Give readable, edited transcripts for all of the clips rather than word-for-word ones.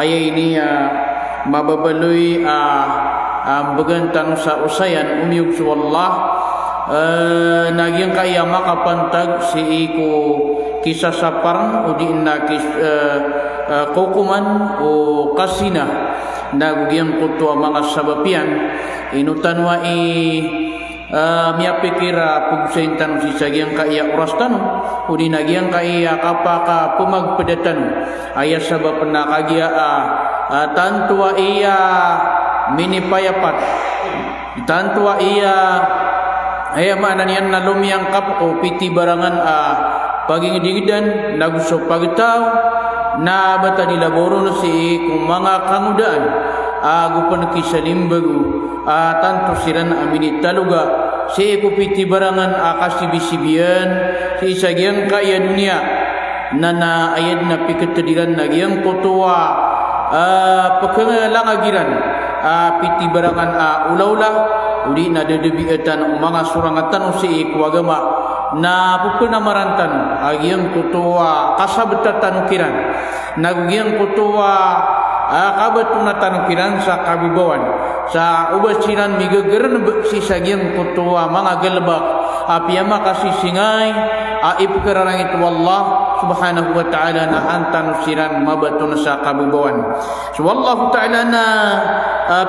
ayah ini mababalui begantang sa usayan umiyuk wallah nagyang kaya makapantag si iku kisah sapar udi na kukuman o kasina nagyang kutua mga sabapian inutanwa miapikira pugsaintan si sagyang kaya oras tanong udi nagyang kaya kapaka pumagpedatan ayah sabab nakagya tantua iya minipayapat tantua iya ayah mana niyan na lumiyang kap o piti barangan pagingidigidan naguso pagitaw na bata nilaboro na si kung mga kangudaan agupan kisalimbagu tanto siran amini taluga si piti barangan akasibisibian si isagyang kaya dunia na ayad na pikatadiran nagyang kutuwa pagkangalangagiran piti barangan ulaula uli na dedebiatan mga surangatan si ikwagama na pupunamarantan agyang kutuwa kasabtatan ukiran nagyang kutuwa kabatunatan ukiran sa kabibawan sa ubasiran migagaran si sagyang kutuwa mga galbak apiyama kasisingay ipkararangit wallah subhanahu wa ta'ala na antan siran mabatun sa kabibawan so wallahu ta'ala na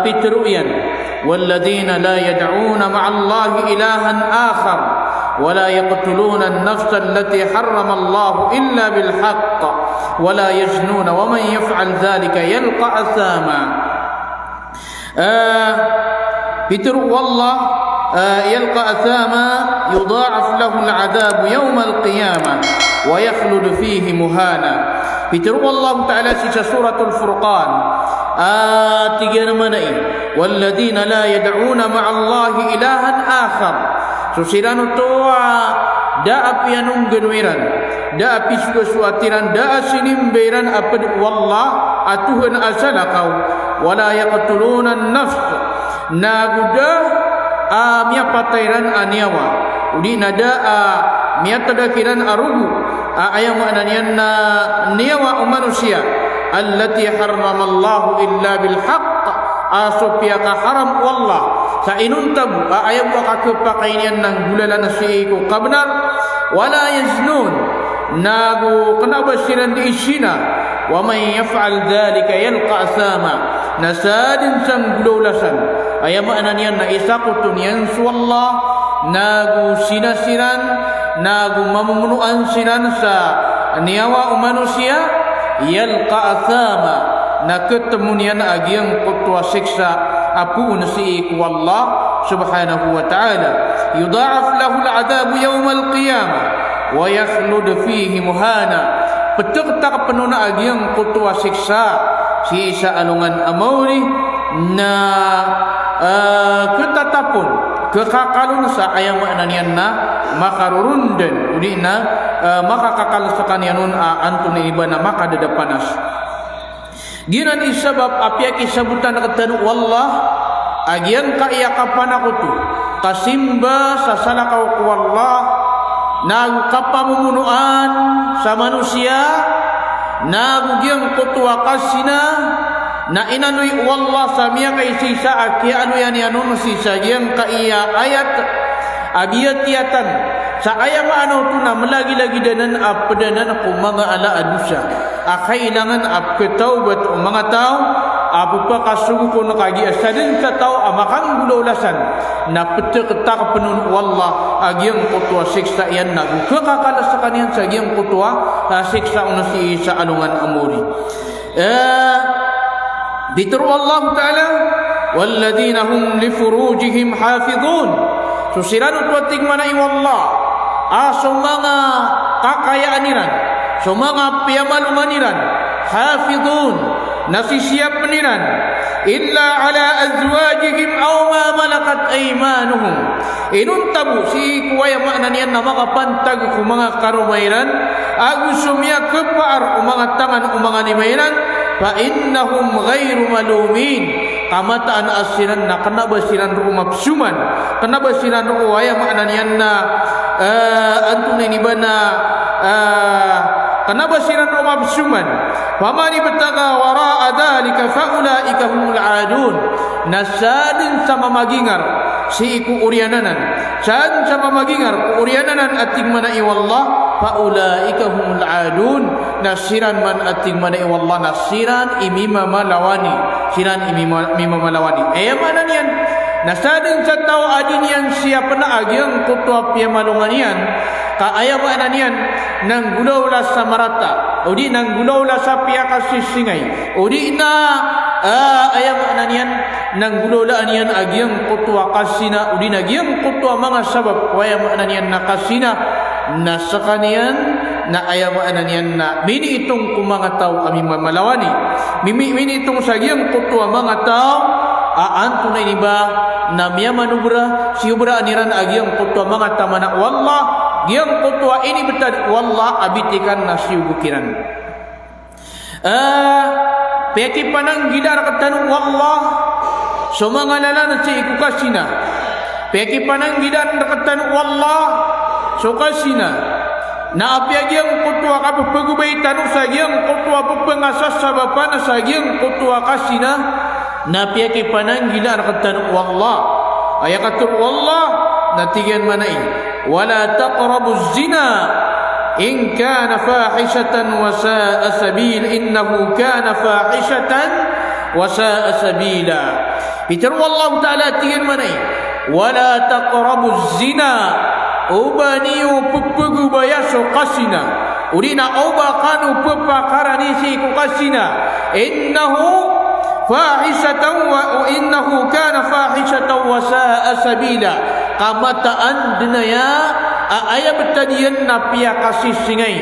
pitruyan walladina la yad'una ma'allahi ilahan akhar ولا يقتلون النفس التي حرم الله إلا بالحق ولا يزنون ومن يفعل ذلك يلقى أثاما بتر والله يلقى أثاما يضاعف له العذاب يوم القيامة ويخلد فيه مهانا بتر والله تعالى في سورة الفرقان تجينا منئ والذين لا يدعون مع الله إلها آخر susirano toa da api anung genuiran da api suga suatiran da sinimberan apa wallah atuhan asalakau wala yaqtuluna an-nafs naguda mia patairan aniawa udi nada mia tadakiran arugu ayam ananian niawa manusia allati harramallahu illa bil haqq asopiyaka haram wallah sa inuntabu ayam wakakapakainian ng gulalan si iku kabnar wala yaznun nagu kanabasiran di isina wa may yaf'al dhalika yalqa asama nasadin sang gululasan ayam ananian na isakutun yan wallah nagu sinasiran nagu mamumunuan sinan sa niyawa manusia yalqa asama na ketemunian agyang kutwa siksa apu nasi wallah subhanahu wa ta'ala yudha'af lahu al'adabu yawm al-qiyamah wa yakhlud fihi muhana petuk-tak penuna agyang kutwa siksa si isa alungan amawri na ketatapun kekakalun sa ayam ananian na makarurundan udi na makakakal sakanianun antun ibana maka dadapanas ginan isabab apyak isabutan ketanu wallah agian kaya kapan aku tu kasimba sasana kau wallah nagu kapamumunuan sa manusia nagu giang kutua kasina na inanui wallah samia kay sisa aki anu yan yanun sisa giang kaya ayat abiyatiatan sa ayam anu tu na melagi-lagi danan apdanan aku mga ala adusa akailangan apketaubat o mga tao apupa kasugo ko nakagi asadin sa tao amakang gulolasan na petek-tak penun wallah agyang kutwa siksa yan nagukakakalas sa kanyan sa agyang kutwa siksa unasi sa alungan amuri dituru Allah ta'ala walladina hum li furujihim hafidhun susiranu tuating manai wallah so mga kakayaaniran so mga piyamalumaniran hafidhun nasisiap peniran illa ala azwajihim aw ma malakat aymanuhum inuntabu si kuwaya maknanian na makapantag ku mga karumairan agusumya kepaar mga tangan mga nimairan fa innahum ghairu malumin kamataan asiran na kana basiran rumapsuman kana basiran ruwaya maknanian na antun ini bana kenapa siran rumah besuman famani betaga wara'a dzalika faulaika humul adun nasadin sama magingar si iku uriananan can sama magingar uriananan ating manai wallah faulaika humul adun nasiran man ating manai wallah nasiran imima malawani siran imima malawani mana nian nasadin catau adinian siapa na agyang kutua pia malunganian ka ayam ananian nang gulau la samarata udi nang gulau la sapia kasih singai udi na ayam ananian nang gulau la anian agyang kutua kasina udi nagyang kutua mga sabab ayam ananian nakasina nasakanian na ayam ananian na mini itong kumanga tao kami malawani mini itong sagyang kutua mga tao aanto na iniba na miya manubra siubra aniran agyang kutua mga tamana wallah yang kutua ini betul wallah abitikan nasi bukiran peki panang gidar ketanu wallah somangalalan si iku kasina peki panang gidar ketanu wallah so kasina na api yang kutua kapu pegubay tanu sagyang kutua pengasas sabapana sagyang kutua kasina na peki panang gidar ketanu wallah ayakatur wallah natigan manai ولا تقربوا الزنا إن كان فاحشة وساء سبيل إنه كان فاحشة وساء سبيلا بتروا الله تعالى تير مني ولا تقربوا الزنا أبنيو ببغو بياسو قسنا أرينا أوبا كانوا ببا كرانيسي قسنا إنه فاحشة وإنه كان فاحشة وساء سبيلا kamataan dinaya aya betadian na pia kasih singai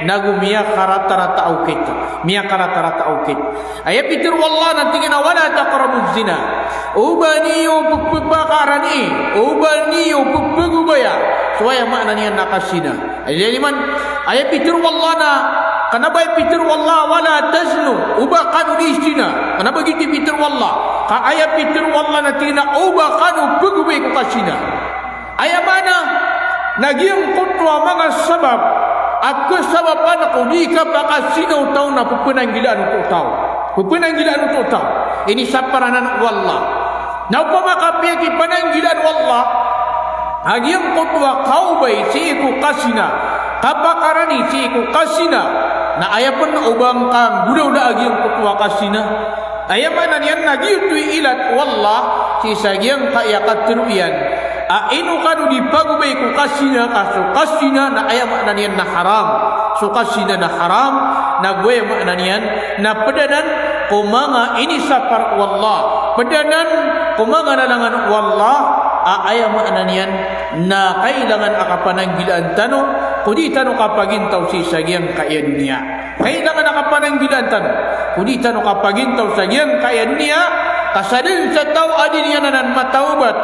nagu mia karata-rata aukit mia karata-rata aukit aya pitir wallah nanti kena wala taqrabuz zina ubaniyo pupakarani ubaniyo pupugubaya soaya maknanya nakasina jadi man aya pitir wallah na kenapa pitir wallah wala taznu ubaqanu istina kenapa gitu pitir wallah ka aya pitir wallah nanti kena ubaqanu pugubai ku kasina aya mana nagyang kutwa mga sabab ako sababan ako di ka pakasinaw tao na pupunanggilaan ko tao pupunanggilaan ko tao ini saparanan wallah na upamakapiyaki pananggilaan wallah nagyang kutwa kaubay si iku kasina kapakarani si iku kasina na aya pun ubang kang gudaw na agyang kutwa kasina aya mana niyan nagyutuy ilat wallah si sagyang kayakatruyan inu kanu dipagubay ku kasina kaso kasina na aya maknanian na haram so kasina na haram na gue maknanian na pedanan kumanga ini sapar wallah pedanan kumanga nalangan wallah aya maknanian na kailangan akapananggilaan tano kudi tano kapagintaw si sagyang kaya dunia kailangan akapananggilaan tano kudi tano kapagintaw sagyang kaya dunia kasadin sa tao adin yanan mataubat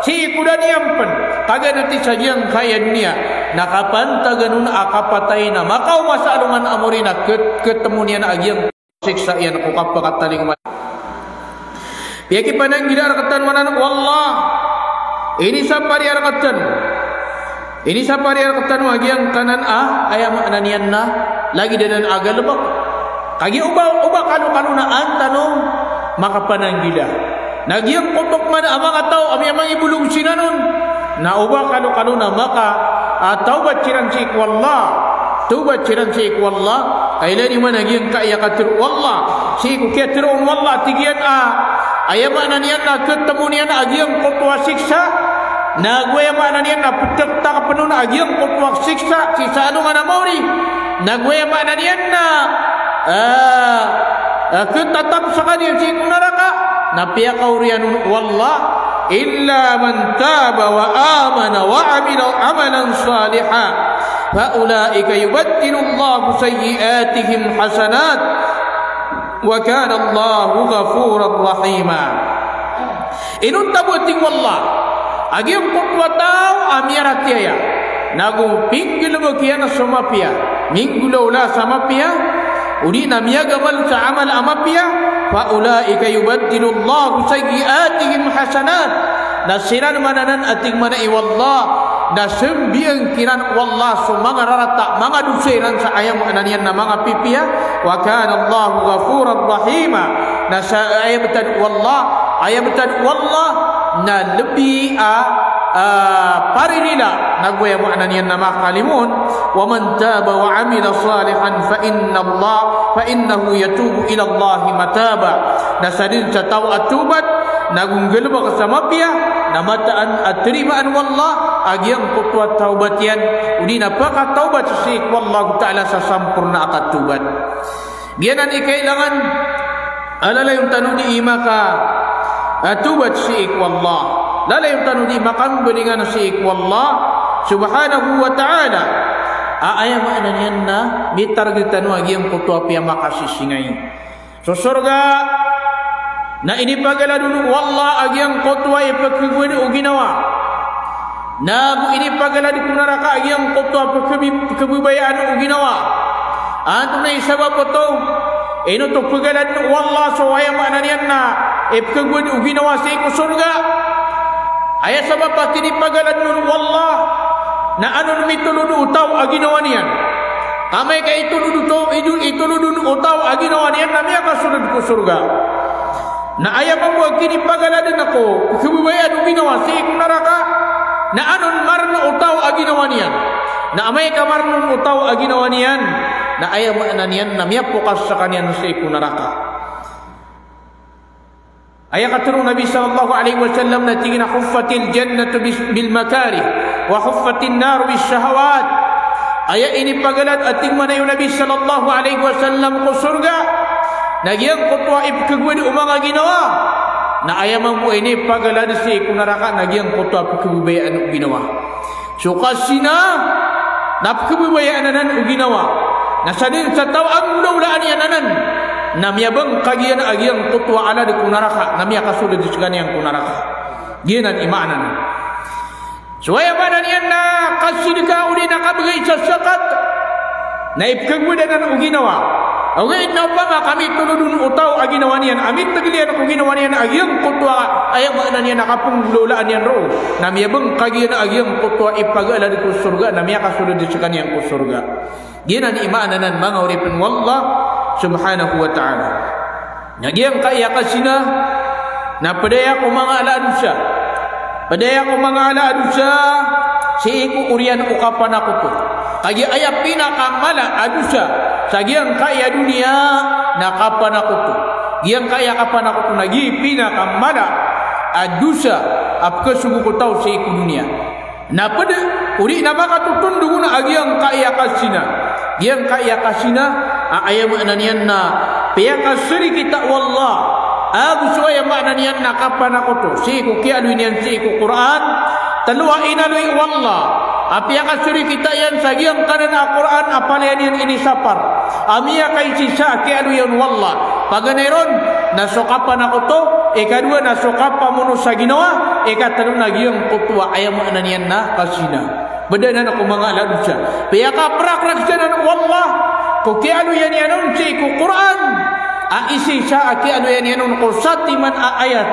si kuda niampan taga nanti sagyang kaya dunia nakapan taga nun akapatay na makaw masalungan amorina ketemu niya na agyang siksa yan ako kapakataling piyaki panang gidar katan manan wallah ini sapari arakatan ini sapari arakatan agyang kanan ayam ananian na lagi dengan aga lebak kagi ubah kanu na antano makapanang gidar nagyang kutok man amang ataw amang ibulong sinanon na ubah kanu na maka taubat ciran si wallah taubat ciran si wallah ay lani man nagyang kaya katir wallah si ku katirun wallah tigian ayama nanian na ketemu nian agyang kutwa siksa na gue mananian na petek tak penuh agyang kutwa siksa si sanu mana mau ni na gue mananian na ketatap sakali si kunaraka napiya kaurianun wallah illa man taba wa amana wa amila amalan salihan fa ulaika yubaddilu Allahu sayyi'atihim hasanat wa kana Allahu ghafurar rahima inun tabuting wallah agyang kutwa tao amiaratiya nagu pinggil mo kiana somapia minggulo la samapia udi namia gamal sa amal amapia fa ulaika yubaddilu Allahu sayyi'atihim hasanat nasiran mananan ating manai wallah na sembiang kiran wallah so mga rarata mga duseran sa ayam ananian na mga pipia wa kana Allahu ghafurar rahima na sa ayam betan wallah na lebih parinila nagwaya mo ananian na makalimun wa man taba wa amila salihan fa innahu yatubu ila Allah mataba na sadin sa tao at tubat nagunggel ba kasama piya na mataan at terimaan wallah agyang kutwa taubat yan udi napaka taubat si wallahu ta'ala sa sampurna akat tubat gianan ikailangan alala yung tanong ni ima ka tubat si wallah lala yung tanong ni makang beningan si wallah subhanahu wa ta'ala ayam anan yan na mitar gitanu agyang kutwa piya makasisingay so surga na ini pagala dulu wallah agyang kotwa ipagkagwin o ginawa na ini pagala di kunaraka agyang kotwa pagkabibayaan o ginawa anto na isabab po to ino to pagala dulu wallah so ayam ananian na ipagkagwin o ginawa sa iko surga ay sabab pati ni pagala dulu wallah na anon mituludu utaw aginawa niyan kamay ka ituludu utaw aginawa niyan na miya kasunod ko surga na ayam ang kini pagaladan ako kububayan o ginawa sa ikong naraka na anon marno utaw ang ginawa niyan na amay ka marno utaw ang ginawa niyan na ayam na niyan na miya pukas sa kanyan sa ikong naraka ayam katulong Nabi sallallahu alaihi wasallam na tingin na khuffatil jannatu bil makari wa khuffatin naru bis shahawat ayam ini pagalad at tingman na yung Nabi sallallahu alaihi wasallam ko surga nagyang kutwa ipkagwin o mga ginawa na ayaman mo ini pagalad sa ikong naraka nagyang kutwa ipkagubayaan o ginawa so kasi na napkagubayaan nanan o ginawa na sa tao ang ulaan yan nanan na miyabang kagiyan agyang kutwa ala di kong naraka na miya kasulad sa kaniyang kong naraka ginan imaanan so ayaman yan na kasi ka uli nakabagay sa sakat na ipkagwin nanan o ginawa okay, na pa nga kami tuludun utaw ang ginawa niyan. Amit tagilian ako ginawa niyan agyang kutwa ayang maanan niya nakapunglulaan niyan ro. Na miyabang kagiyan agyang kutwa ipag-alad ko surga na miya kasulod sa kaniyang ko surga. Ginan imaananan mga uripin wallah subhanahu wa ta'ala. Nagyang kaya kasina na padaya ko mga alaad siya. Padaya ko mga alaad siya si iku urian ukapan ako po. Kagi ayah pinakamala adu siya sa giyang kaya dunia nakapan ako to giyang kaya kapan ako to nagi pinakamala adu siya apka sugu ko tao sa iku dunia na pada uri na makatutundungan na agiyang kaya kasina giyang kaya kasina ayam ananian na piyakasiri kita wallah abu suaya maknanian na kapan ako to si iku kialu inian si iku Quran talua inalui wallah api akan suri kita yang sagiang kanan Al-Quran apalayan yang ini sapar amia kay sisa kianu yan wallah paganeron nasokapan ako to ikadua nasokapan mo sa ginawa ikatanong nagyang kutwa ayam ananian na kasina badanan ako mga alad siya piya ka prakrak siya ng wallah kung kianu yan yanon si ku Quran isi siya kianu yan yanon kusati man ayat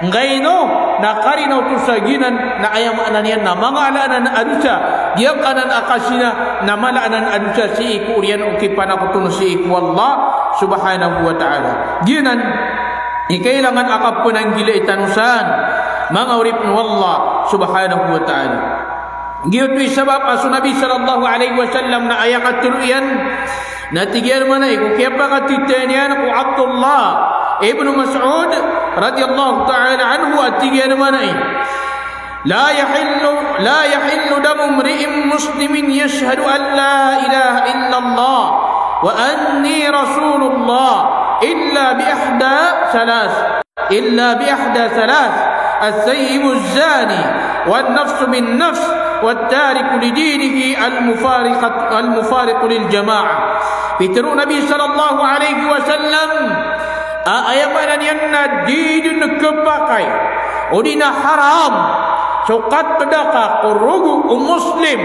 ngayon nakarinaw to sa ginan na ayam ananian na mga alaanan na adusya giyang kanan akasina na malaanan adusya si iku urian ukipan ako to si iku wallah subhanahu wa ta'ala ginan ikailangan akap po ng gila itanusan mga urip ng wallah subhanahu wa ta'ala giyot may sabab aso Nabi sallallahu alaihi wasallam na ayakat turuyan na tigyan mana iku kaya pa katitanian ko Abdullah Ibn Mas'ud radhiyallahu ta'ala anhu atiyan manai la yahillu damu imri'in muslimin yashhadu an la ilaha illallah wa anni rasulullah illa bi ihda thalath الثيب الزاني والنفس بالنفس والتارك لدينه المفارق للجماعة بترو نبي صلى الله عليه وسلم ayamanan yan na di nagkapakai o di na haram sukat pedaka ko rugu muslim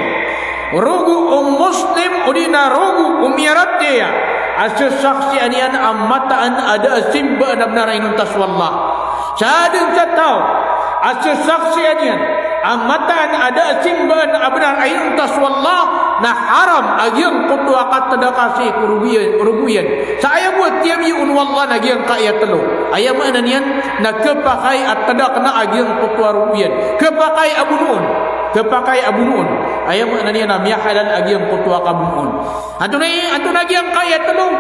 o di na rugu umiyarat dia asya saksi anian amataan ada simba na narainun taswallah sadang sa tao asya saksi anian amatan ada simban abnar ayun tas wallah nah haram agian kutu akat tadakasi kurubian saya buat tiam yun wallah nagian kaya telu ayam ananian nak kepakai at tadak na agian kutu rubian kepakai Abu Nu'un ayam ananian namya halal agian kutu akabunuun antu nagian kaya telu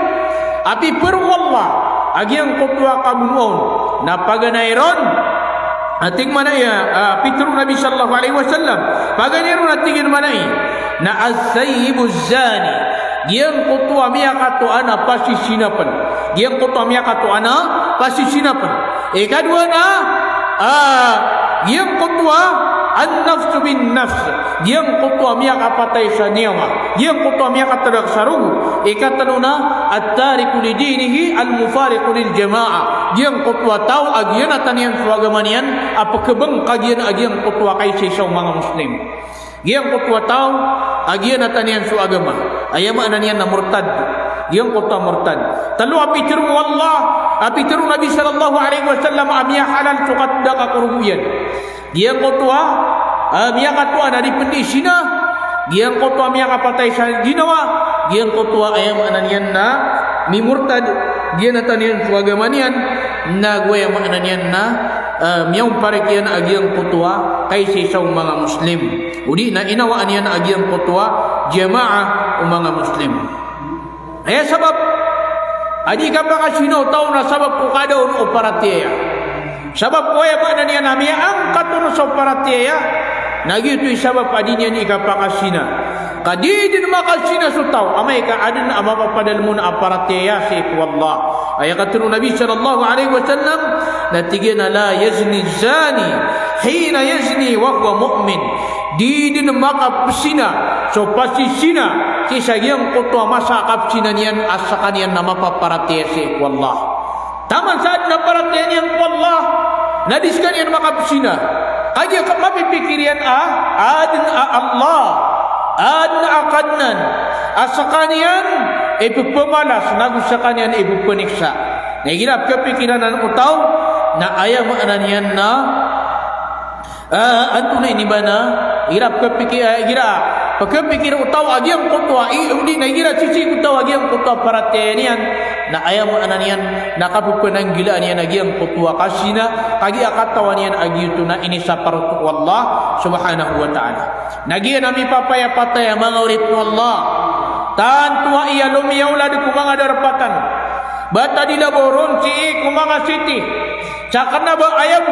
api per wallah agian kutu akabunuun na paganairon ating mana ya pitru Nabi sallallahu alaihi wasallam paganiru natingin mana na as-sayyibuz zani diang kutua mia katu ana pasti sinapan diang kutua mia katu ana pasti sinapan kedua na diang kutua an-nafs bin nafs diang kutua mia kapatai saniama diang kutua mia katadak sarugu ikatanuna at-tariku li dinihi al-mufariqu lil jamaah diang kutua tahu agian atanian suagamanian apa kebeng kagian agian kutua kaisi saw mga muslim diang kutua tahu agian atanian suagama ayam ananian na murtad diang kutua murtad talu api tiru wallah api tiru Nabi sallallahu alaihi wasallam amia halal sukat daka kurubuyan diang kutua amia katua dari pendisina diang kutua amia kapatai sajinawa diang kutua ayam ananian na mi murtad dia natanian suagamanian na gue yang ananian na miyaw parikian agiang kutua kay sisaw mga muslim udi na inawa anian agiang kutua jamaah mga muslim ay sabab adi ka baka sino tao na sabab ko kadaon o paratiya sabab ko ya ananian namia ang katun so paratiya nagito sabab adinya ni kapakasina kadidin makasina sutaw amay ka adin amapapadal mo na aparatiya si wallah ay katulong Nabi sallallahu alaihi wasallam natigyan na la yazni zani hina yazni wa huwa mu'min didin makapsina so pasisina kisah yang kutwa masa kapsina niyan asakan yan na mapaparatiya si wallah taman saat na paratiya niyan wallah nadiskan yan makapsina kaya mapipikirian adin Allah adin akadnan asakanian ipupamalas nagusakanian ipupaniksa nagirap kepikiran ang utaw na ayaw ananian na anto na inibana girap kepikir utaw agiang kutwa hindi nagira sisi utaw agiang kutwa paratenian na ayaw ananian nakapupanang gilaan yan agiang kutwa kasina kagi akatawan yan agito na inisa parutu Allah subhanahu wa ta'ala nagiyan nami papaya-pataya mga ulit mo Allah tantua iya lumiyaw ladi kumanga darapatan bata dilaboron si kumanga siti cakar na ba ayam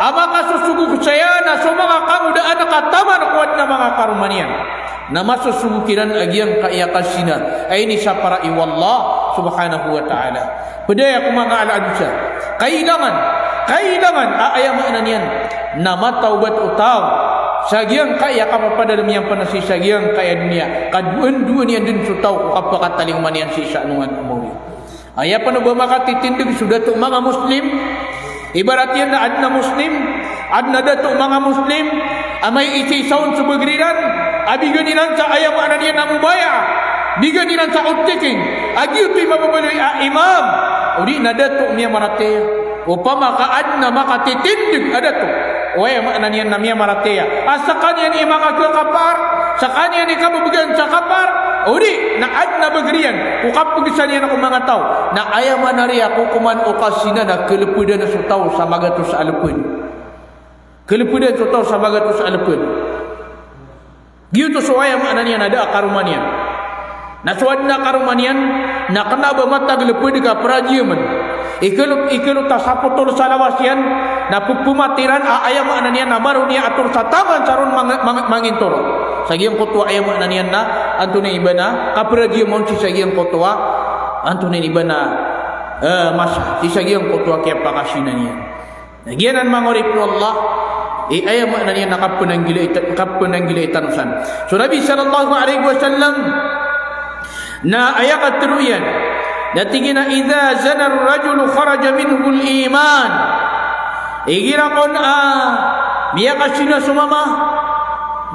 ama kasusugu saya na so mga kamudaan na kataman kuat na mga karumanian na masusugukiran agiang kaiyakasina ay ni sa para iwallah subhanahu wa ta'ala padaya kumanga ala-adusa kailangan ayam ananian na mataubat utaw sagiang kaya kapapadal miyang panasi sagiang kaya dunia kaduen niyan din sutaw kapakataling manian sisa anungan umuwi aya pa na ba makatitindig sudah to mga muslim ibarat yan na adna muslim adna dato mga muslim amay isisaon subagriran abiganilan sa ayam ananian na mubaya biganilan sa utiking agiutoy mababaloy imam udi na dato miya marate upama ka adna makatitindig adato Oya maknanya namanya maratea. Asakanya ni makakapar, sakanya ni kabubugan sa kapar. Udi na adna bagrian. Ukap pugisan yan ako mga tao. Na ayaman na rin ako kuman okasina na kelepudan sa tao sa magatos alupun. Kelepudan sa tao sa magatos alupun. Gitu so ayam maknanya ada akarumanian. Na suad na karumanian na kanaba mataglepud ka prajiman. Ikalu tasapotol sa lawas yan na pupumatiran ayam ananian na maru niya atur sa taman saron mangintor sagiyang kutwa ayam ananian na anto ni iba na kaprajimon si sagiyang kutwa anto ni iba na masa si sagiyang kutwa kaya pakasinan niya nagyanan mangorip no Allah ayam ananian na kapunanggila itanusan so Nabi sallallahu alaihi wasallam na ayakat teruyan natingina idza zana ar-rajulu kharaja minhu al-iman igira kon biya kasina sumama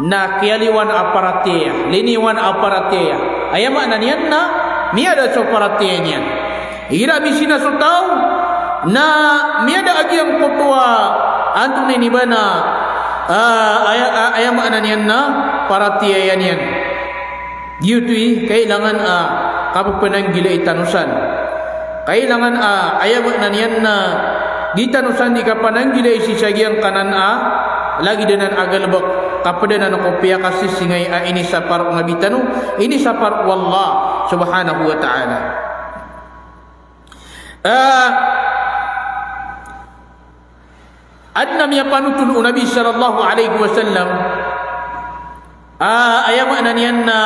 na kialiwan aparatea liniwan aparatea ayama nanian na miada so aparatea niyan igira bisina so tao na miada agi ang kutwa antun ni bana ayam ananian na para tiayanian yutui kailangan kapupenan gila itanusan kailangan ayam ananian na ditanusan di kapanan gila isi sagiang kanan lagi dengan agalbak kapada na kopiya kasih singai ini sapar ngabitanu ini sapar wallah subhanahu wa ta'ala. Adna miya panutul Nabi sallallahu alaihi wasallam ayam ananian na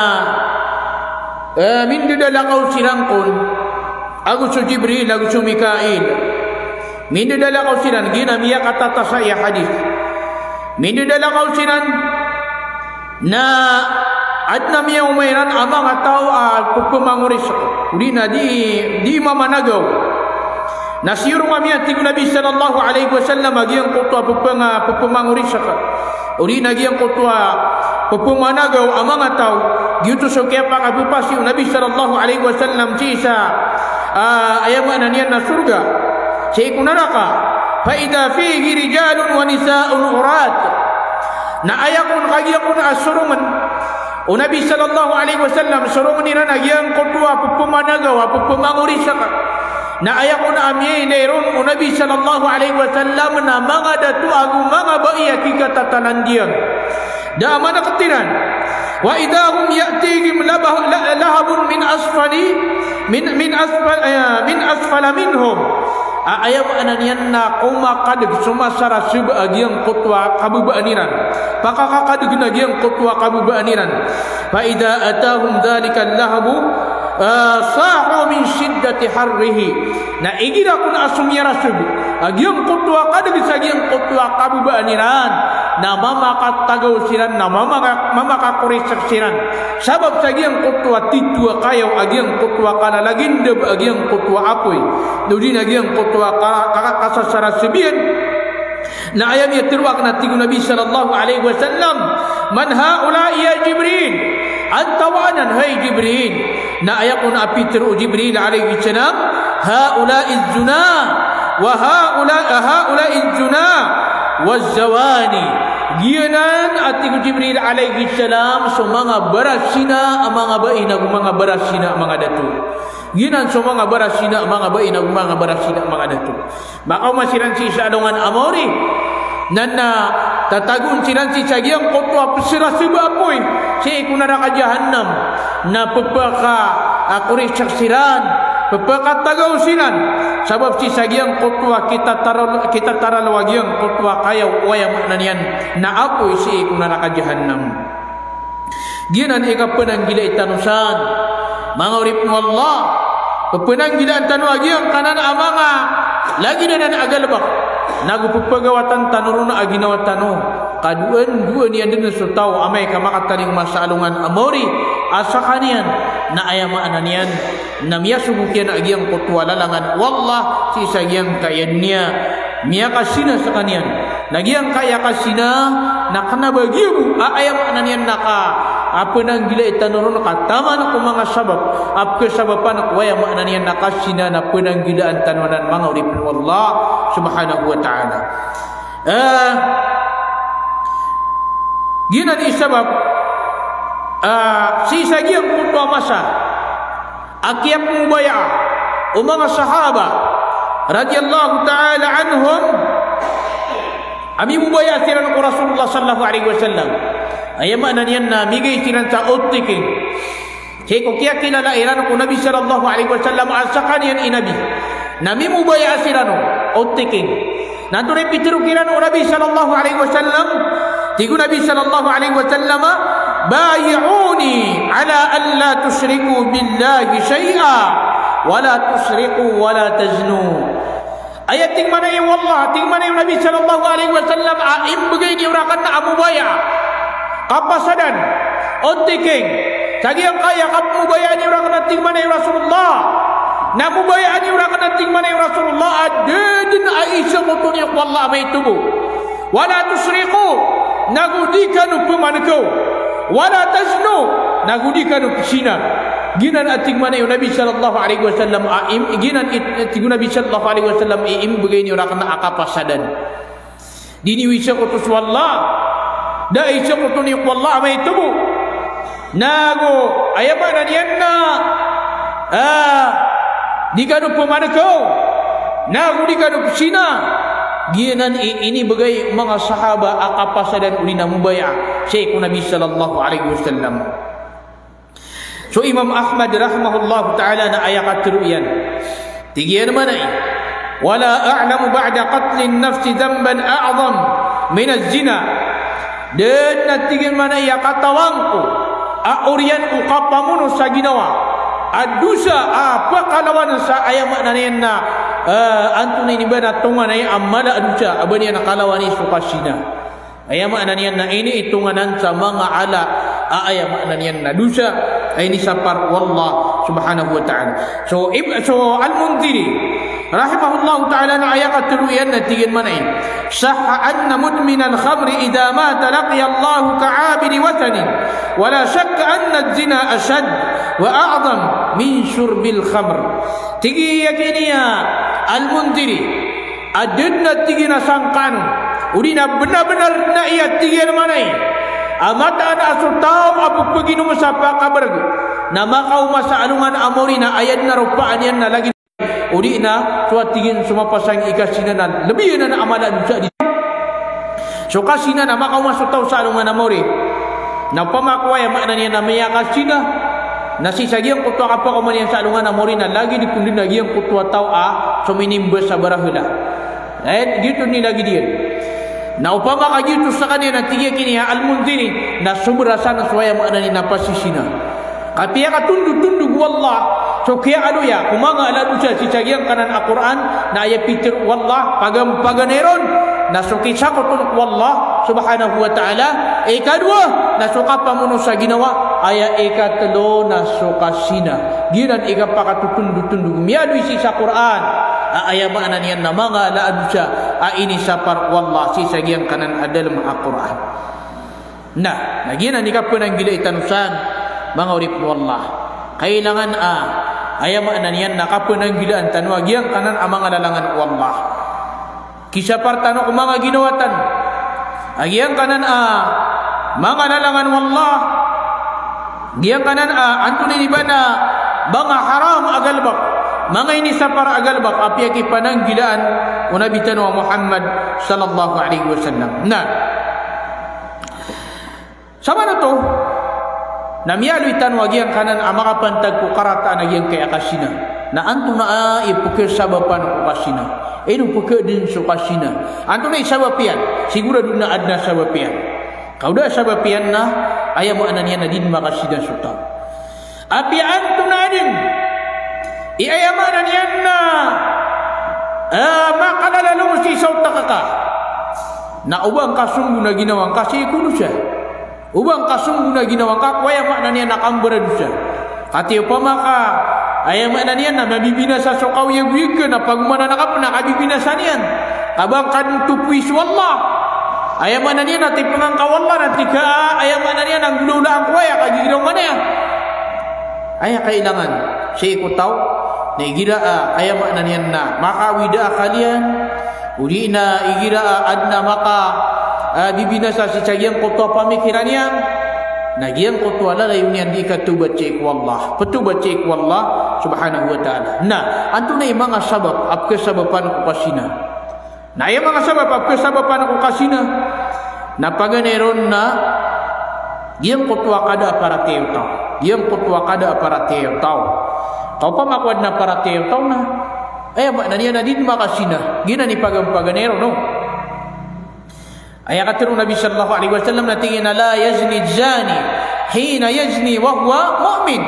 min dudalakaw sirangkon aku su Jibril aku su Mikail min dudalakaw siran gina miya katata saya hadis min dudalakaw siran na adna miya umairan amang atau pupumanguris udina di mamanagaw nasiru mamia tigu Nabi sallallahu alaihi wasallam agiang kotwa pupumangurishaka uri nagiang kotwa pupumanagaw amang ataw gitu so kaya pakapupasi Nabi sallallahu alaihi wasallam cisa ayaman niyan na surga sa ikunaraka fa idha fihi rijalun wa nisaun urat na ayakun kagiyakun asurungan o Nabi sallallahu alaihi wasallam surungan nila nagiang kotwa pupumanagaw pupumangurishaka na ayakun amiyay layron o Nabi sallallahu alaihi wasallam na mga datu agu mga baiya kikatatalandiyan da mana ketiran wa idahum ya'tihim lahabun min asfala minhum ayam ananian na kumakadig sumasara subaagiyang kutwa kabubaaniran pakakakadig nagyang kutwa kabubaaniran fa idha atahum dhalika lahabu sahu min shiddati harrihi na igira kun asumya rasub agyang kutwa kadig sagyang kutwa kabubaaniran na mamakat tagaw siran na mamakakurisag siran sabab sagyang kutwa titwa kayaw agyang kutwa kalalagindab agyang kutwa apoy dudin agyang kutwa kasasara sibiyan na ayam yatirwak na tigu Nabi sallallahu alaihi wasallam man haula ya Jibril antawanan hai Jibril na ayakun apitru Jibril alaihi salam haula izzuna wa haula izzuna wazawani gianan atigu Jibril alaihi salam so mga barasina mga baina mga barasina mga datu ginan so mga barasina mga baina mga barasina mga datu bakaw masiran si sadongan amori nanna tatagun siran si cagiang kotwa pesira sebapoy si kunara ka jahannam na pepaka akuri saksiran pepaka tagaw sinan sabab si sagiang kotwa kita taral wagiang kotwa kayaw wayam nanian na apoy si kunara ka jahannam ginan ikapenang gila itanusan mga urip mo Allah pepenang gila tanu agiang kanan amanga lagi dan agalbak nagupagawatan tanuruna aginawa tanu kaduan dua ni andun sutaw amay kamakataling masalungan amori asakanian na ayama ananian namya subukian agiang kutwa lalangan wallah si sagiang kaya dunia miya kasina sakanian nagiang kaya kasina na kana bagimu ayam ananian naka apa nang gila itanurun kataman ko mga sabab apke sababan ko ayam ananian nakasina na penang gilaan tanunan mga urip wallah subhanahu wa ta'ala gina di sabab si sagiang kutwa masa akiap mubaya o mga sahaba radiyallahu ta'ala anhum ami mubaya siran ko Rasulullah sallallahu alaihi wasallam ayam ananian na migay siran sa utikin kaya kaya kilala iran ko Nabi sallallahu alaihi wasallam asakanian inabi nami mubaya siran utikin nanto repitiru kiran Nabi sallallahu alaihi wasallam tigu Nabi sallallahu alaihi wasallam bayi'uni ala an la tusyriku billahi syai'a wa la tusriqu wa la taznu ayat ting mana ya wallah ting mana Nabi sallallahu alaihi wasallam aim begini urakan na amubaya kapasadan ontiking sagi ang kaya kap mubaya ni urakan ting mana ya Rasulullah na mubaya ni urakan ting mana ya Rasulullah adin Aisyah mutun ya wallah may tubu wala tusriqu nagudikan upumanko wala taznu nagudikan upsina ginan ating mana yung Nabi sallallahu alaihi wasallam aim ginan ating Nabi sallallahu alaihi wasallam im begini ora kana akapasadan dini wisa utus wallah dai syukutuni wallah mai tubu nago ayama nanianna dikadu pemanakau nago dikadu sina gianan ini bagai mga sahaba akapasa dan ulina mubaya Syekh Nabi sallallahu alaihi wasallam. So Imam Ahmad rahimahullah taala na ayat teruyan tigian mana wala a'lamu ba'da qatlin nafsi dhanban a'zam min az-zina dan natigian mana ya katawangku aurian uqapamun saginawa adusa apa kalawan sa ayam nanena antuna ini bana tungan ay amala adusa abani na kalawani supasina ayam nanena ini hitunganan sa mga ala ayam nanena dusa ini sapar wallah subhanahu wa ta'ala. So al-Mundhiri rahimahullah ta'ala na ayat teruyan natigin mana ini sahha anna mudmin al-khamri idha mata laqiya Allah ka'abiri watanin wala shakka anna az-zina ashad wa a'zam min syurbil khamr. Tigi yakiniya al-Mundhiri adna tigi na sangkanu udina benar-benar na iya tigi mana ini amata na asutaw apu pagino masapa kabarag na makaw masaalungan amori na ayat na rupaan yan na lagi uri na tuwatigin sumapasang ikasina na lebih na amalan sa di so kasina na makaw masutaw sa alungan amori na pamakuwa yung makna niya na may kasina na sisagiyang kutwa kapwa kuman yan sa alungan amori na lagi dikundin lagi yung kutwa tao suminimbas sa barahula ayat gitu ni lagi dia na upama kagitu sa kanina tiga kini al-Mundhiri na subrasan suaya makna ni napasisina kapiya katundug wallah so kaya aluya kumanga ala dusa si cagiang kanan Al-Quran na ayat pitir wallah paganeron na sukisa kutun wallah subhanahu wa ta'ala ikadua na suka pamuno sa ginawa ayat ikatlo na sukasina ginan ikapakatutundug miyadu isi sa Quran ayat makna niyan na mga ala dusa ini sapar wallah si sagiang kanan adalah Al-Quran. Nah, nagian ni kapan ang gila itanusan mga urip wallah. Kailangan ayam makna niyan na kapan ang gila antanu agiang kanan amang alalangan wallah. Kisah partano ko mga ginawatan. Agiang kanan mga alalangan wallah. Giang kanan antuni di bana banga haram agalbak. Mga ini sapar agalbak api aki pananggilaan o Nabi tanwa Muhammad sallallahu alaihi wasallam. Nah, sama na to namiyalo itanwa giyang kanan amaka pantag ko karata na giyang kay akasina na anto na ipukir sabapan ko kasina eno pukir din so kasina anto na isabapian siguro dun na adna sabapian kauda sabapian na ayam mo anan yan na din makasina suta api anto na din iayamanan yan na makalalong si sauta kaka na ubang kasunggu na ginawang kasi kuno siya ubang kasunggu na ginawang ka kaya makna niya nakambara siya kati upama ka ayamakna niya na mabibinasa so kawiyag wika na pagmana nakap na kabibinasa niyan kabang kan tupuis wallah ayamakna niya na tipangang kawallah na tika ayamakna niya ng lula ang kuwaya kagiginaw man niya ay kailangan siya ikutaw na igira ayamakna niyan na makawida kalian uli na igira adna maka bibinasa si cagiang kutwa pamikiran yan nagiang kutwa lalay unian di katubat cik wallah petubat cik wallah subhanahu wa ta'ala. Nah anto na yung mga sabab apke sababan ko kasina na yung mga sabab apke sababan ko kasina na paganeron na giang kutwa kada para teo tao giang kutwa kada para teo tao tao pa makwad na para teo tao na makna niya na din makasina gina ni paganeron no. Ayat kata Nabi sallallahu alaihi wasallam natingin na la yazni zani hina yazni wa huwa mu'min.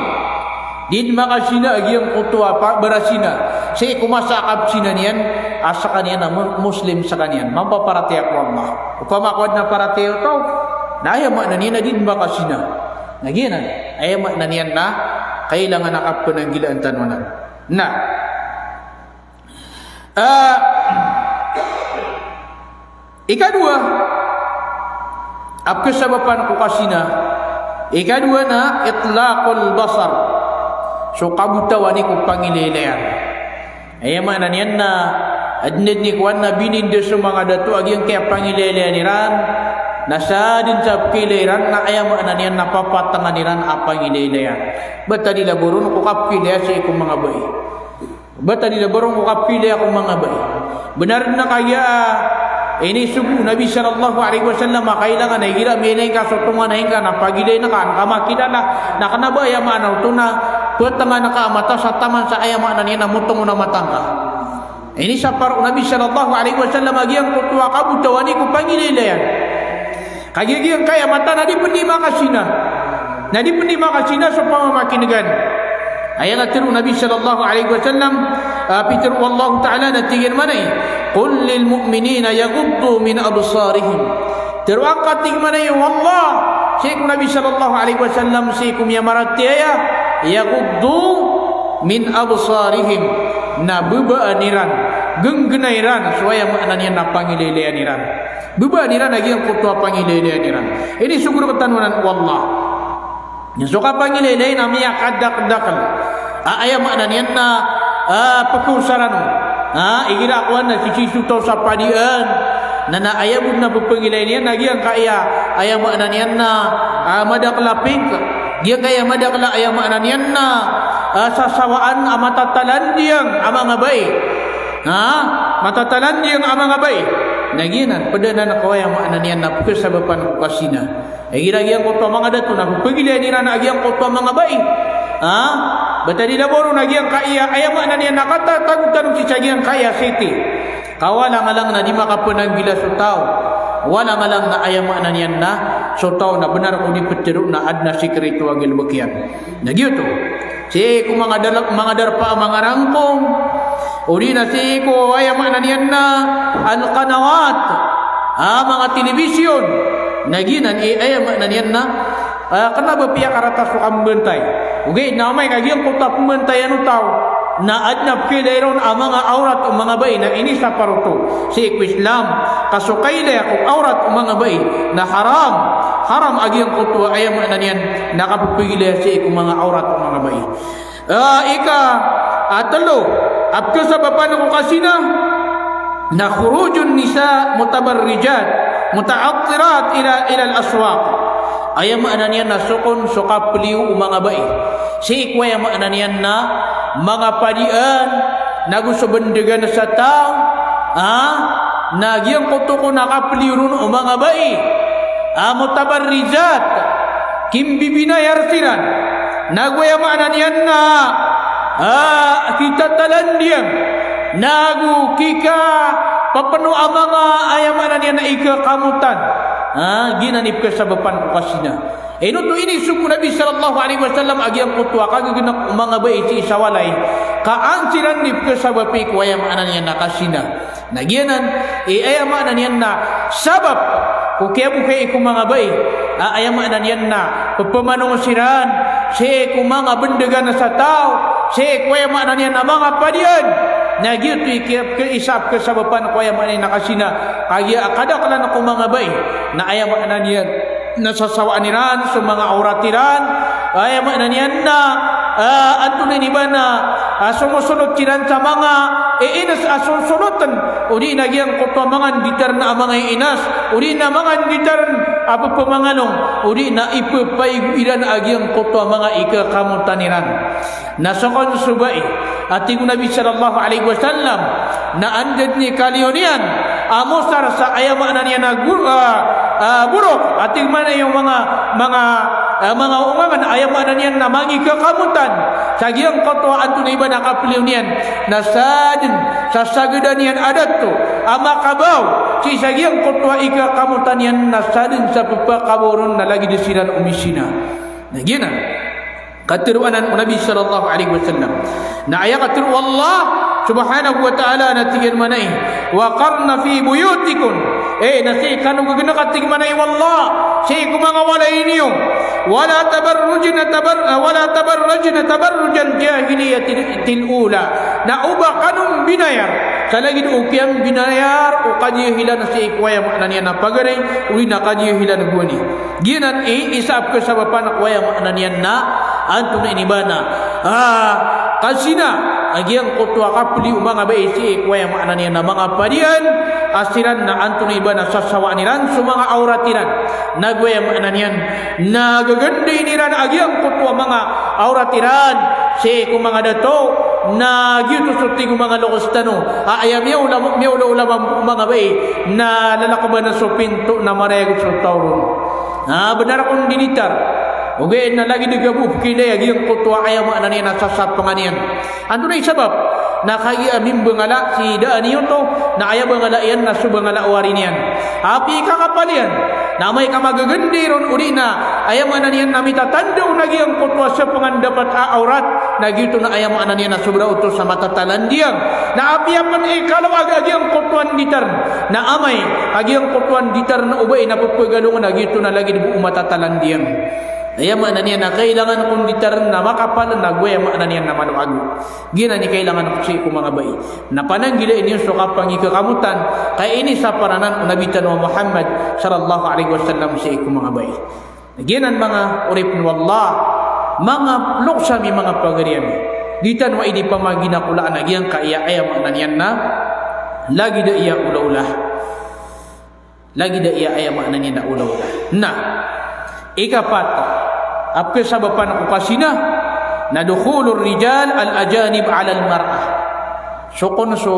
Din makasina agiyang kutwa berasina. Say kumasakap sina niyan asa kaniyan na muslim sa kaniyan. Mampaparati ako Allah. Upamakwad na parati tao. Na ayamak na niyan na din makasina. Naginan ayamak na niyan na kailangan nakapun ang gilaan tanwanan. Na ikadua apa sababan ko kasina ikadua na itlaqul basar so kabutawan ni ko pangilelean ayama na niyan na adned ni kuan na bininde sa mga dato agyang kaya pangilelean iran nasadin sa kiliran na ayam ananian napapatanganiran apa ngilelayan. Betadi laburun ko kapilya sa ikong mga bay. Betadi laburun ko kapilya akong mga bay. Benar na kaya ini subuh Nabi sallallahu alaihi wasallam kailangan ay gira menay ka sotungan ay ka napagilay na kan kamakita na nakanaba ayam anaw tuna petanga nakamata sa taman sa ayam ananian namutong na matangka. Ini sapar Nabi sallallahu alaihi wasallam agiang kutua kabu tawani ku pangilelayan. Kagigiang kaya mata nadi pendima kasina. Nadi pendima kasina supaya makinegan. Ayat atiru Nabi sallallahu alaihi wasallam pitir wallahu taala natigin manai. Qul lil mu'minina yaghuddu min absarihim. Terangkat ting manai wallah. Syekh Nabi sallallahu alaihi wasallam syekh ya maratiya yaghuddu min absarihim. Na beba aniran genggenairan supaya maknanya na pangileleaniran beba aniran lagi yang kutua pangileleaniran ini syukur ketanunan wallah yang suka pangilele namanya kadak-dakal ayam maknanya na pekusaran igira akuan na sisi sutau sapadian nana ayam na pepangileleanian lagi yang kaya ayam maknanya na madak laping dia kaya madak la ayam maknanya na sasawaan amatatalan diyang amang abay matatalan diyang amang abay naginan padanan ko yang maknanian na kesabapan kasina gira-gira ko to mga dato na pagilian nira na agyang ko to mga abay batadi laboro nagiang kaya ayam maknanian nakata tagutan si cagiang kaya city kawala ngalang na di makapunang gila sutaw wala ngalang na ayam maknanian na sutaw na benar ko di petiruk na adna sikret wagil bakian nagyuto si ko mga darpa mga rangkong uli na si ko ay mananian na al-qanawat mga telebisyon naginan ay mananian na kenapa pihak karatas ko kambentay okay namay kagiang ko tap pembentayan utaw na adnab kilayron ang mga aurat o mga bay na ini sa paruto si Islam kasukay na ako aurat o mga bay na haram agi ang kutua ay mananian nakapupigilya si ikong mga aurat o mga bay atalo abka sa bapan ko kasina na khurujun nisa mutabarrijat mutaattirat ila al-aswaq ay mananian na sukon sukapiliw o mga bay si ikway mananian na mga padian nagusto bendegan sa tao nagyang kuto ko nakapilirun o mga bai mutabarrijat kimbibinayar siran nagwayamaan yan na kita talandiang nagu kika papano ang mga ayamanan yan na ikakamutan ginanip ka sa bapan ko kasina ino to ini suku Nabi sallallahu alaihi wasallam agyang kutwa kagaganap mga bai si isawalay kaansiran nip ka sa bapi ko ayamanan yan na kasina nagyanan ayamanan yan na sabab kung kaya bukay ikong mga bai ayamanan yan na papamanungsiran si ikong mga bendegan na sa tao si ikong ayamanan yan na mga padian nagyuto isap ka sa bapan ko ayamanan na kasina kaya akadakala na kong mga bai na ayamanan yan nasasawaan niran sa mga auratiran ayamanan yan na antunin iba na sumusunod kiran sa mga inas asusunutan uli na giyang kutuamangan gitar na mga inas uli na mga gitar apa pamanganong uli na ipapay iran agyang kutuamanga ikakamutaniran nasakon subay ating Nabi sallallahu alaihi wasallam na andad ni kalionian amusar sa ayamanan yan na buruk ating mana yung mga umangan ayamanan yan na mangi kakamutan sa giyang katuaan to na iba nakapiliw niyan nasadin sa sagadan yan adat to amakabaw si sa giyang katuwa ikakamutan yan nasadin sa pagpakaburun na lagi disinan umisina nagyanan katiruanan Nabi sallallahu alaihi wasallam na ayat katiru Allah subhanahu wa ta'ala natigyan manay wa qarna fi buyutikum nasi kanu gagana katig manay wallah si kumanga walay niyo wala tabarrujna tabarrujal jahiliyatil ula na uba kanung binayar kalagid ukiam binayar o kadyehilan si ikwaya maknanian na pagaray uli na kadyehilan guani ginan isap ka sa bapan akwaya maknanian na anto na inibana kasina agiang kutwa kapli umanga bai si kwaya makna ni na mga padian asiran na antun ibana sasawaniran sumanga auratiran nagwaya makna niyan nagagandi niran agiang kutwa mga auratiran si kumanga dato na gitu suti kumanga lokostano ayam ya ulama mga bai na lalakaban na so pinto na marego so tawron benar akong dinitar okay na lagi digabuk kilay agiang kutwa ayam makna niyan nasasap panganian anto na isabab na kagi amin bangala si daan niyo to na aya bangala yan na subangala warin yan api kakapalian na may kamagagandi ron uli na aya mana niyan nami tatanda unagi ang kutwa sa pangandapat aurat na gito na aya mana niyan na sobra utos sa matatalan diyang na api apan kalau agi ang kutwan ditar na amay agi ang kutwan ditar na ubay na papagalungan na gito na lagi dibu matatalan diyang aya mana niyan na kailangan kung ditar na makapal na guya mana niyan na maluago gina ni kailangan ko si mga bay na pananggila ini so kapang ikakamutan kay ini sa paranan nabitan wa Muhammad sallallahu alaihi wasallam si mga bay ginan mga urip wallah mga luksa mi mga pagariyami ditan wa idi pamagina kulaan agiang kaya aya mana niyan na lagi da iya ula-ula lagi da iya aya mana niyan na ula-ula na ikapat apke sababan ko kasina na dukhulur rijal al ajanib ala al mar'ah sukon so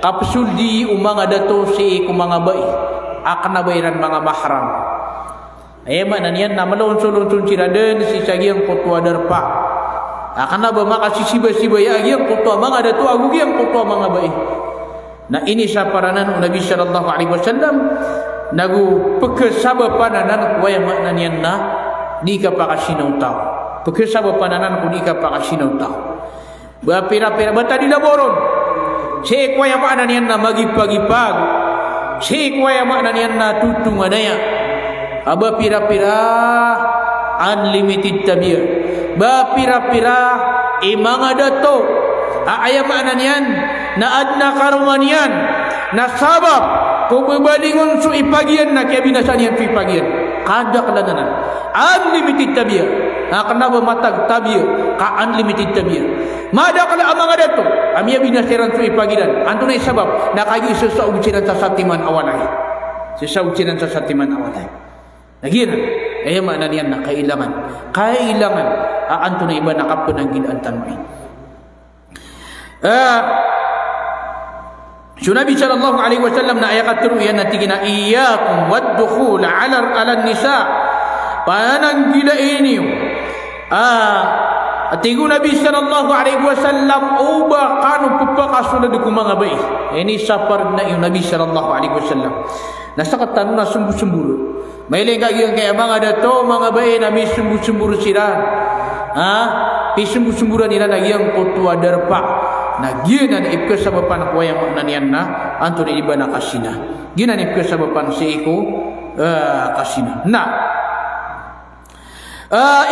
kapsul di umanga dato si kumanga bai akna bayran mga mahram ay man niyan na malon sulon siraden si sagiang kutwa darpa akna ba makasisiba-siba ya agiang kutwa mga dato agugiang kutwa mga bai na ini sa paranan Nabi sallallahu alaihi wasallam nagu pagkasabapanan kuya makna niyan na di ka pakasinaw tao pagkasabapanan ko di ka pakasinaw tao ba pira-pira bata di laboron si kuya makna niyan na magipag-ipag si kuya makna niyan na tutunganaya aba pira-pira unlimited tabir ba pira-pira imanga dato aya makna niyan na adna karuman yan na sabab kung babalingon so ipagian na kaya binasan yan so ipagian kada kalananan unlimited tabir kena bermatag tabir ka unlimited tabir mada kala amang ada to amia binasiran so ipagian antunay sabab nakagi sa ujiran sa satiman awalay sa ujiran sa satiman awalay nagiran ay makna niyan na kailangan antunay iba nakapon ang gilaan tanmay So Nabi sallallahu alaihi wasallam na ayat teruyan na tigina iyyakum wad-dukhul ala nisa panang gila ini atigo Nabi sallallahu alaihi wasallam uba kanu pupakasunod ko mga bay ini sapar na yung Nabi sallallahu alaihi wasallam nasakatan na sumbu-sumburo may lenga yung kaya mga dato mga bay na may sumbu-sumburo sila pisumbu-sumburo nila lagi ang kutwa darpa na ginan ipke sababan ko yang maknanian na antun iba na kasina ginan ipke sababan si iko kasina na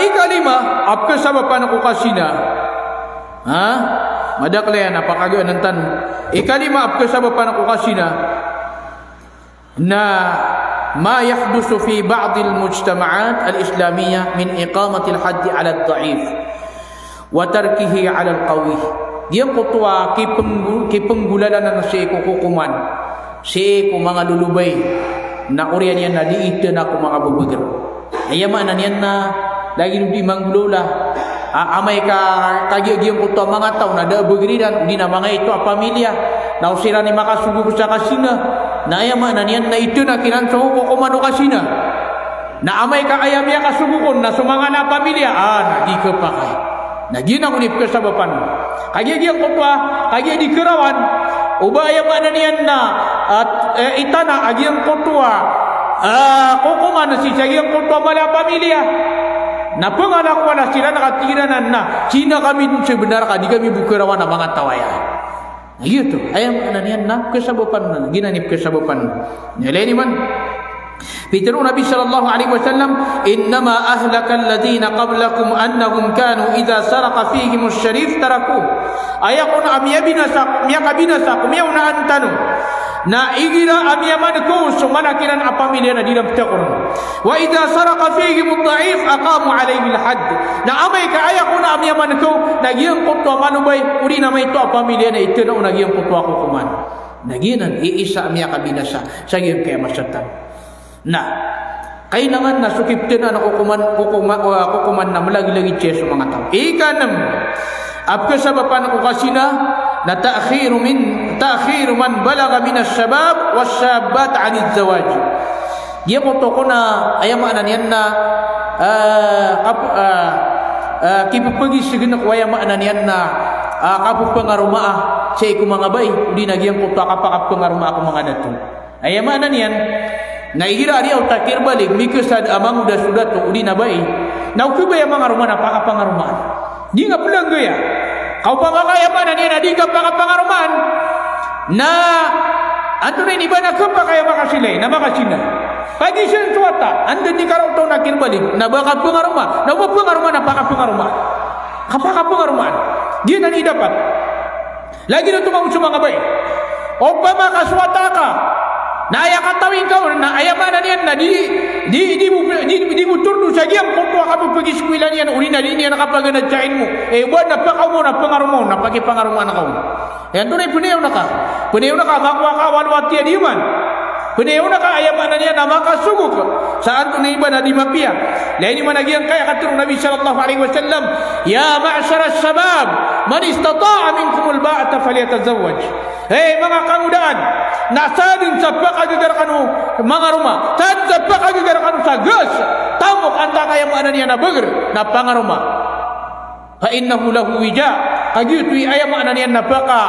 ikalima apke sababan ko kasina madaklean apakagyo nantan ikalima apke sababan ko kasina na ma yahdusu fi ba'd al-mujtama'at al-islamiyyah min iqamati al-hadd 'ala ad-da'if wa tarkihi 'ala al-qawi dia kutwa kipenggulalan na si kukuman si mga lulubay na urian yan na diita na mga bubagir ayaman na yan na lagi di manggulula amay ka kagiagiyang kutwa mga tao na dabagiriran di na mga ito a pamilya na usira ni makasugug sa kasina na ayaman na yan na ito na kinanso kukuman o kasina na amay ka ayam ya kasugukon na sumanga na pamilya na di ka pa kay nagina unip ka sabapan kaya giyang kutwa kaya di kerawan ubaya mana niyan na at itana agiyang kutwa kukungan na si sagiyang kutwa mala pamilya na panganak wala sila nakatiranan na sina kami sebenar ka di kami bukerawan na mga tawaya gitu ayam mana niyan na kesabapan na ginanip kesabapan nilay man Peter Nabi sallallahu alaihi wasallam innama ahlaka alladhina qablakum annahum kanu idza saraqa fihim asy-syarif taraku ayakun amya binasak miya kabinasak miya una antanu na igira amiyaman ko sumanakiran apamilya na dilam takon wa idza saraka fihi mudha'if aqamu alayhi alhadd na amay ka aya ko na amiyaman ko nagyang ko to manubay uri na may to apamilya na ito na nagyang ko to ako kuman naginan iisa amiya kabinasa sa gyang kay masatan na kailangan na sukipten na kukuman na malagi-lagi siya sa mga tao ikanam apka sabapan ko kasina na ta'khiru man balaga min ash-shabab wash-shabbat 'an az-zawaj. Dia ko to ko na ayama yan na kipapagi sigina ko ayama yan na kapu pangarumaa sa iku mga bay di nagyan ko to kapakap pangarumaa ko mga dato. Ayama yan na igira dia utakir balik mikasad amang sudah to udi na bay. Na ukubay mga rumah na pangarumaa. Di nga pulang gaya. Kau pakakayaman na niya na di ka pakapangaruman na anto na iba na ka pakayama kasilay na makasina pagi siya suwata andan di karaw to nakirbalik na baka pangaruma na wag pangaruma na pakapangaruma kapakapangaruman di na ni dapat lagi na tumawag sa mga bay o pa makaswata ka na aya katawin ka na ayaman na niyan na di mo turno sa giyang kung tuwa ka mo pag-iskwilan yan uli na linya nakapaganadyain mo buwan na pakaw mo na pangarumo na pagipangaruman na ka mo yan doon ay punew na ka makuha ka walwat yan iman punew na ka ayaman na niyan na makasugok saan to na iba na di mapia lain iman nagyang kaya katurong Nabi sallallahu alaihi wasallam ya ma'asyara sabab man istata'a minkum al-ba'ata falyatazawwaj hey mga kangudaan nasadin sa pakagigar kanu mga ruma tad sa pakagigar kanu sa gas tamok anta kaya mo anan niya na burger na pangaruma fa innahu lahu wija agyutu ayam anan niya na paka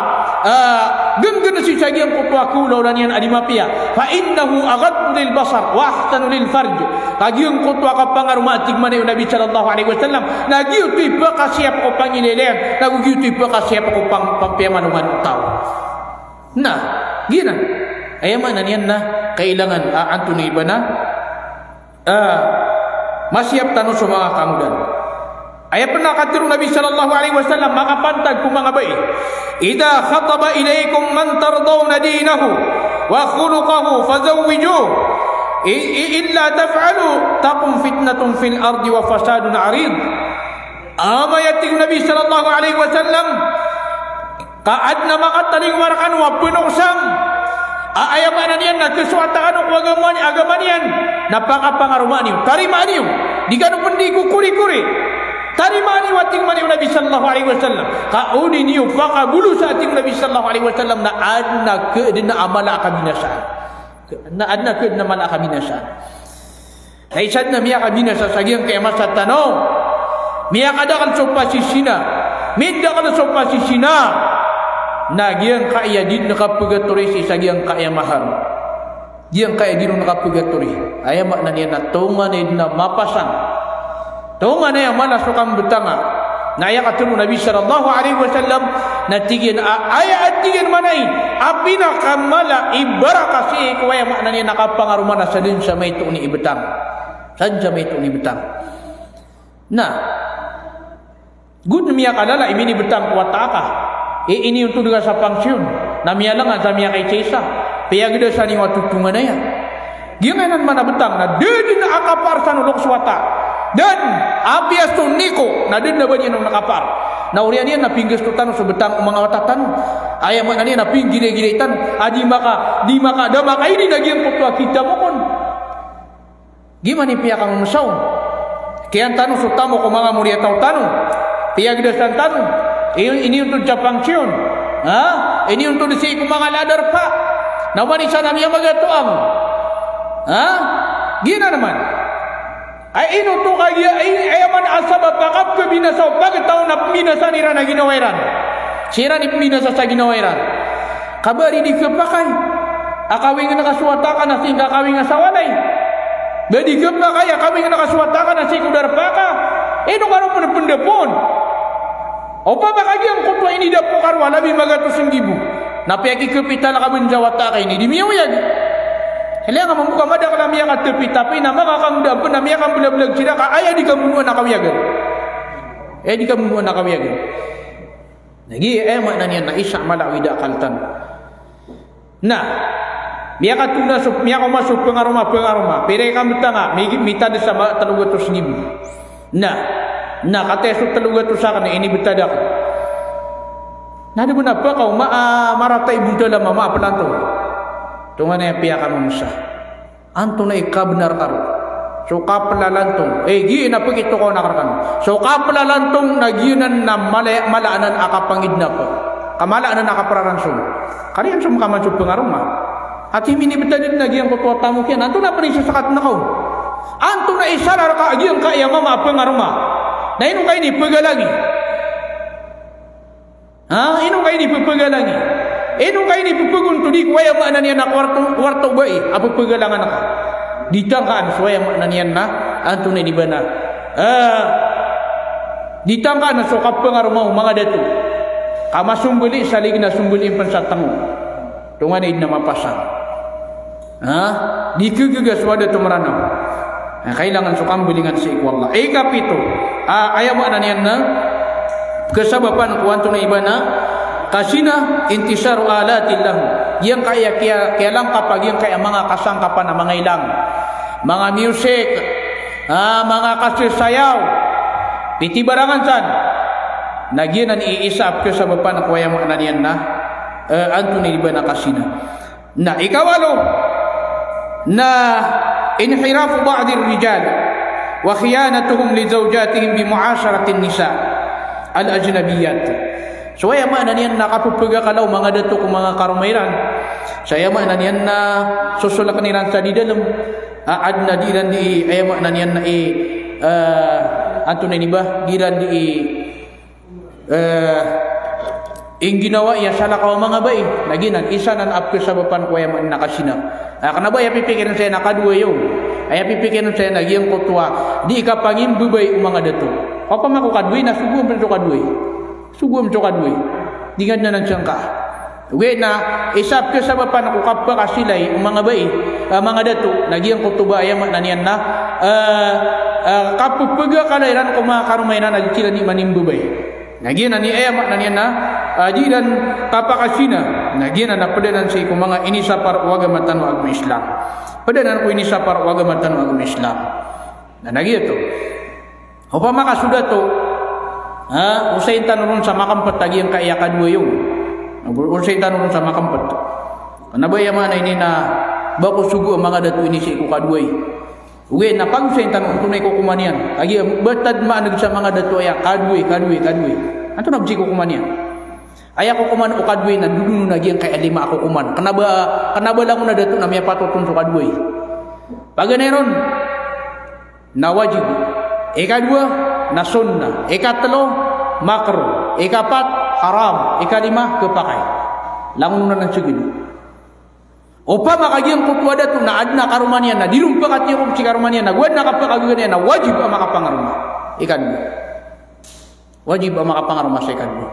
genggen si sagian kutwa kulaw na niya adimapia fa innahu aghaddu lil basar wa ahsanu lil farj agyung kutwa ka pangaruma tigman ni Nabi sallallahu alaihi wasallam nagyutu paka siap ko pangilelem nagyutu paka siap ko pampiamanuhan tao na gina ayaman na niyan na kailangan anto ni iba na masyap tanong sa mga kamudan ay pernah katirong Nabi sallallahu alaihi wasallam makapantag kung mga bai idha khataba ilaykum man tardawna dinahu wa khuluquhu fazawwijuh illa taf'alu taqum fitnatun fil ardi wa fasadun arid amayating Nabi sallallahu alaihi wasallam kaad na makataling warakan wa pinuksang ayaman niyan na kesuataan ko agama niyan napakapangarumaan niyo tarima niyo di ganun pendi ko kuri-kuri tarima niyo ating maniw Nabi sallallahu alaihi wasallam kaudi niyo pakabulu sa ating Nabi sallallahu alaihi wasallam na adna ke din na amala kabinasa na adna ke na mala kabinasa ay sad na miya kabinasa sagyang kay masa tanong miya kada kan sopa sisina minda kada sopa sisina nagyang kaya din nakapugaturi sa sagyang kaya mahal giyang kaya din nakapugaturi ayam na niya na tungan na mapasan tungan na malas sukang betanga na aya katulong Nabi sallallahu alaihi wasallam na tigyan aya at tigyan manay apina kamala ibaraka si kuwaya na niya nakapangaruman na sa din sa may ito ni ibetang sadya may ito ni ibetang na good na miya kalala imini betang kuwataka ini untuk dengan sa pangsyon na miya lang sa miya kay Chesa piyagda sa niwa tutungan na yan giyanan man na betang na din na akapar sa nulok swata dan abias to niko na din na ba niya nung nakapar na uriyan niya na pinggas to tanong sa betang mga watatan ayaman na niya na pinggire-gireitan di maka dama ini nagyang putwa kita mo kon gimana piya kang masaw kaya tanong sa tamo ko mga muriya tao tanong piyagda sa tanong ini untuk japangsiyon ini untuk disi ko mga ladar pa nawani sana niya magatuang gina naman ay ino to kaya ay man asaba bakap ke binasa bakit taon na binasa nira na ginawairan sira ni binasa sa ginawairan kabari di kepakay akawing nakasuwata ka na sing kakawing asawalay bedi kepakay akawing nakasuwata ka na sing udarpaka ino karo pendepon opa bakagi ang kutwa ini dapo karwa labi magatusing gibu napiaki kepita la kabun jawata kay ni dimiyawag hele nga mamuka mada kala miya ka tepi tapi nama kakang da pun namiya kan belag-belag sira ka aya di kamunuan nakawiyagan di kamunuan nakawiyagan lagi maknanya na isya mala wida kaltan Nah, biya katuna biya ko masuk pengaroma pere kam tanga mita de sama 300,000. Nah kata esok 300 ini betadak. Nah de benapa kau marata ibu dalam mama penantu. Tungane pia kamu musa. Antuna ika benar karu. Soka pelalantung. Gi na pagito ko nakarkan. Soka pelalantung nagiunan na malaanan akapangidna ko. Kamalaanan akaparansum. Kalian semua kamu coba pengaroma. Hati ini betadin lagi yang ketua tamu kian. Antu na pernah sesakat na kau. Antu na isarar ka agi yang kaya mama pengaroma. Nah inu kaya ini pega lagi. Inu kaya ini pega lagi. Inu kaya ini pepegun tu di kuaya makna ni anak warto bayi. Apa pegalangan nak? Ditangkan suaya makna ni anak. Antu na di bana. Ditangkan sokap pengaroma mga datu. Kama sumbuli saling na sumbuli pensatangu. Tungan ini nama pasang. Dikegegas wada tumarana. Kailangan sukam belingan si ikwallah. Kapito. Ayam makna ni anak. Kesababan kuantu na ibana. Kasina intisaru alatillah yang kaya lang kapag yang kaya mga kasangkapan na mga ilang mga music mga kasisayaw piti barangan san nagyan iisap ke sa bapan na kuya mga naniyan na Anthony iba na kasina na ikawalo na inhirafu ba'di rijal wa khiyanatuhum li zawjatihim bi mu'asharatin nisa al ajnabiyat. So ay mana niyan nakapupega kalaw mga dato kung mga karumairan. Saya mana niyan na susulak niran sa di dalam adna diran di ay mana niyan na anto na ba diran di ginawa ya sala ka mga bay naginan isa nan apke sa bapan ko ay nakasina. Kana ba ya pipikiran saya nakadua yo. Ay pipikiran saya nagyang kotwa di kapangim bubay mga dato. Apa makukadwi na sugo men kadwi. Sugum coka duit. Dengan nan sangka. We na isap ke sa bapan ko kappa kasilay mga bay mga dato lagi ang kutuba ay nanian na kapupega kalairan ko mga karumainan nagkila ni manimbubay. Lagi na ni ay nanian na jiran kapakasina. Lagi na napadanan si ko mga ini sa parwagamatan wa agama Islam. Padanan ko ini sa parwagamatan wa agama Islam. Na lagi ito. Upama ka sudah to usain tanurun sa makampat tagi yang kaya kadua yung usain tanurun sa makampat kanabay mana ini na bako sugu mga datu ini si ko kaduay uwe na pag usain tanurun tunay ko kumanian agi betad maanag sa mga datu ay kaduay ato na bisi ko kumanian aya ko kuman o kaduay na dudun lagi yang kaya lima ako kuman kanaba lang na datu na may patutun sa kaduay paganeron na wajib ikadua na sunnah, ikatlo makruh, ikapat haram, ikalima kepakai. Langun na sige. Opa makagiyang kutwa datu na adna karumanian na dilumpa katirum si karumanian na guad na kapakagugan na wajib ang makapangaruma. Ikadua. Wajib ang makapangaruma sa ikadua.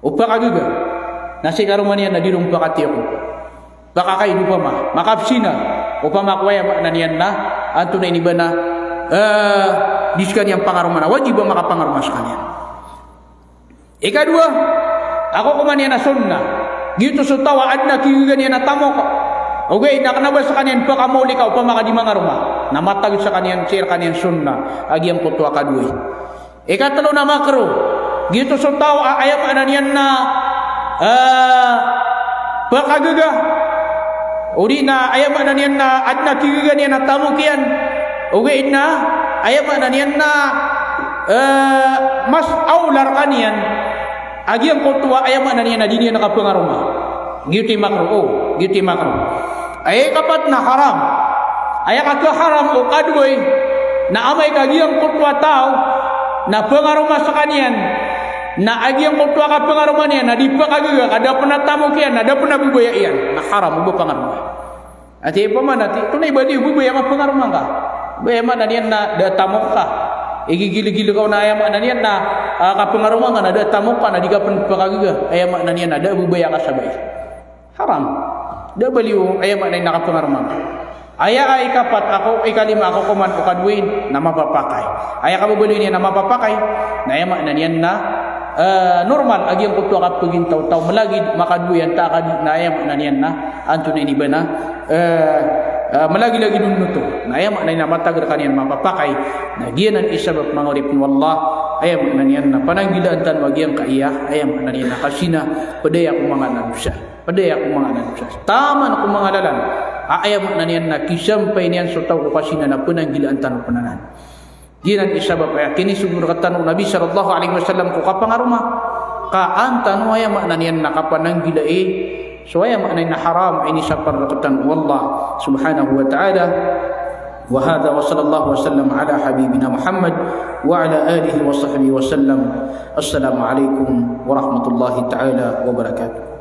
Opa kaguga na si karumanian na dilumpa katirum. Baka kayo pa makapsina. Opa makwaya na niyan na anto na iniba na diskan yang pangarumana wajib makapangaruma sekalian. Ikadua, ako kumanian na sunnah. Gitu sutawa adna kiyugan na tamok. Okay, nakanaba sa kanian pa kamuli ka upang makadimangaruma. Namatag sa kanian sir kanian sunnah. Agi ang kutwa kadui. Ikatlo na makro. Gitu sutawa ayam ananian na pakagaga. Uri na ayam ananian na adna kiyugan na tamok yan. Okay na ayam ananian na mas aular kanian agi ang kutua ayam ananian na dini nakapangaruma gitu makro ay kapat na haram ay ka haram o kadwoy na amay kagi ang kutua tao na pangaruma sa kanian na agi ang kutua ka pangaruma niya na di pa kagiga kada penatamu kian ada penabubaya iyan na haram ubo pangaruma ati pa man ati tunay ba di ububaya mapangaruma ka bayama nanian na datamok ka igigili-gili kau na ayam nanian na kapengaruma ka na datamok ka na di ka pagagaga ayam nanian na da bubaya ka sabay haram da baliw ayam na nakapengaruma aya ay kapat ako ikalima ako kuman o kadwin na mapapakay aya ka bubaliw niya na mapapakay na ayam nanian na normal agi yang kutu akap pegin tahu melagi makadu yang tak adi na ayam nanian na antun ini bena melagi dulu tu na ayam nanian mata gerkanian mapapakai na gianan isabab mangurip wallah ayam nanian na pananggila antan wagi yang kaya ayam nanian na kasina pedaya aku manganan usah pedaya aku manganan usah taman aku mangadalan ayam nanian na kisampai nian so tahu kasina na pananggila antan penanan ginan isabab kini subur katan Nabi sallallahu alaihi wasallam ko kapangaruma ka anta no aya maknanian nakapanang gila so aya maknanian haram ini sapar katan wallah subhanahu wa ta'ala wa hadha wa sallallahu wasallam ala habibina Muhammad wa ala alihi wa sahbihi wasallam assalamu alaikum warahmatullahi taala wabarakatuh.